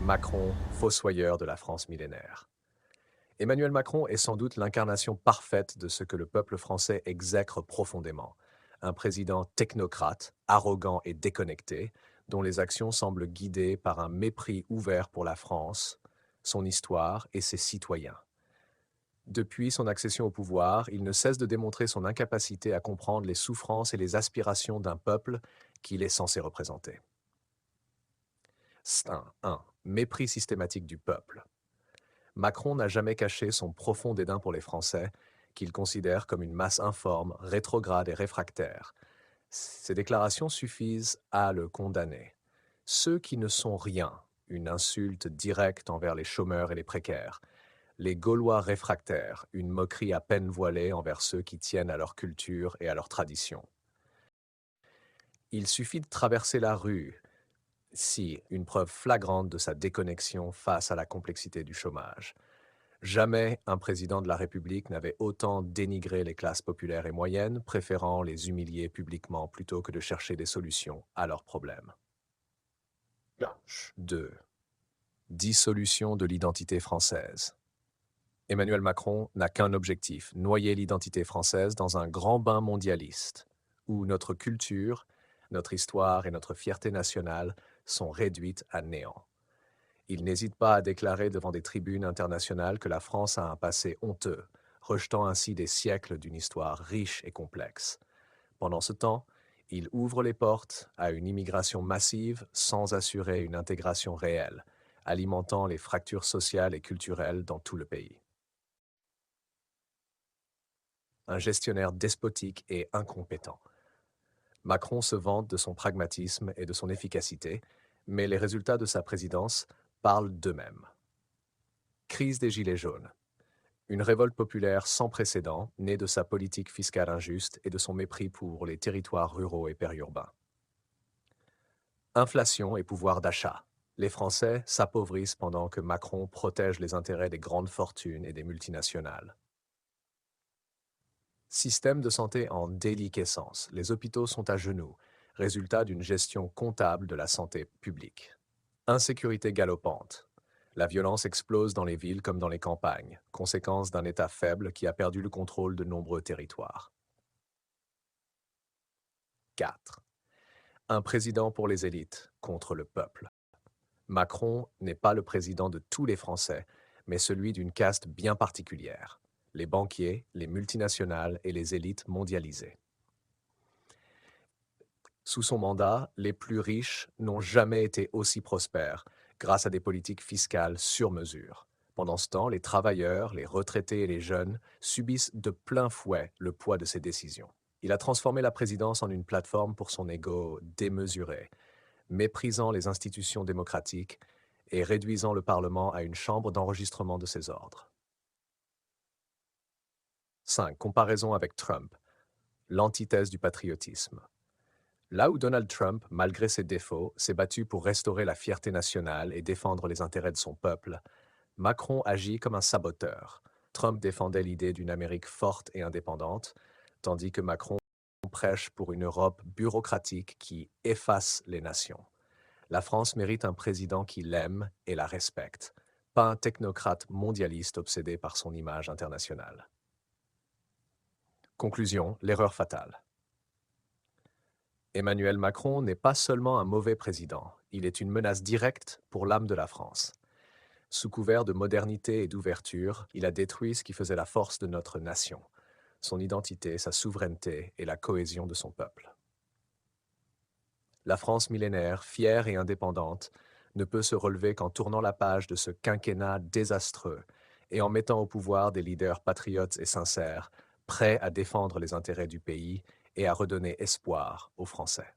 Macron, fossoyeur de la France millénaire. Emmanuel Macron est sans doute l'incarnation parfaite de ce que le peuple français exècre profondément. Un président technocrate, arrogant et déconnecté, dont les actions semblent guidées par un mépris ouvert pour la France, son histoire et ses citoyens. Depuis son accession au pouvoir, il ne cesse de démontrer son incapacité à comprendre les souffrances et les aspirations d'un peuple qu'il est censé représenter. 1. Mépris systématique du peuple. Macron n'a jamais caché son profond dédain pour les Français, qu'il considère comme une masse informe, rétrograde et réfractaire. Ces déclarations suffisent à le condamner. Ceux qui ne sont rien, une insulte directe envers les chômeurs et les précaires. Les Gaulois réfractaires, une moquerie à peine voilée envers ceux qui tiennent à leur culture et à leurs traditions. Il suffit de traverser la rue, si une preuve flagrante de sa déconnexion face à la complexité du chômage. Jamais un président de la République n'avait autant dénigré les classes populaires et moyennes, préférant les humilier publiquement plutôt que de chercher des solutions à leurs problèmes. 2. Dissolution de l'identité française. Emmanuel Macron n'a qu'un objectif, noyer l'identité française dans un grand bain mondialiste, où notre culture, notre histoire et notre fierté nationale sont réduites à néant. Il n'hésite pas à déclarer devant des tribunes internationales que la France a un passé honteux, rejetant ainsi des siècles d'une histoire riche et complexe. Pendant ce temps, il ouvre les portes à une immigration massive sans assurer une intégration réelle, alimentant les fractures sociales et culturelles dans tout le pays. Un gestionnaire despotique et incompétent. Macron se vante de son pragmatisme et de son efficacité, mais les résultats de sa présidence parlent d'eux-mêmes. Crise des Gilets jaunes. Une révolte populaire sans précédent, née de sa politique fiscale injuste et de son mépris pour les territoires ruraux et périurbains. Inflation et pouvoir d'achat. Les Français s'appauvrissent pendant que Macron protège les intérêts des grandes fortunes et des multinationales. Système de santé en déliquescence. Les hôpitaux sont à genoux, résultat d'une gestion comptable de la santé publique. Insécurité galopante. La violence explose dans les villes comme dans les campagnes, conséquence d'un État faible qui a perdu le contrôle de nombreux territoires. 4. Un président pour les élites contre le peuple. Macron n'est pas le président de tous les Français, mais celui d'une caste bien particulière, les banquiers, les multinationales et les élites mondialisées. Sous son mandat, les plus riches n'ont jamais été aussi prospères, grâce à des politiques fiscales sur mesure. Pendant ce temps, les travailleurs, les retraités et les jeunes subissent de plein fouet le poids de ces décisions. Il a transformé la présidence en une plateforme pour son ego démesuré, méprisant les institutions démocratiques et réduisant le Parlement à une chambre d'enregistrement de ses ordres. 5. Comparaison avec Trump, l'antithèse du patriotisme. Là où Donald Trump, malgré ses défauts, s'est battu pour restaurer la fierté nationale et défendre les intérêts de son peuple, Macron agit comme un saboteur. Trump défendait l'idée d'une Amérique forte et indépendante, tandis que Macron prêche pour une Europe bureaucratique qui efface les nations. La France mérite un président qui l'aime et la respecte, pas un technocrate mondialiste obsédé par son image internationale. Conclusion, l'erreur fatale. Emmanuel Macron n'est pas seulement un mauvais président, il est une menace directe pour l'âme de la France. Sous couvert de modernité et d'ouverture, il a détruit ce qui faisait la force de notre nation, son identité, sa souveraineté et la cohésion de son peuple. La France millénaire, fière et indépendante, ne peut se relever qu'en tournant la page de ce quinquennat désastreux et en mettant au pouvoir des leaders patriotes et sincères, prêts à défendre les intérêts du pays et à redonner espoir aux Français.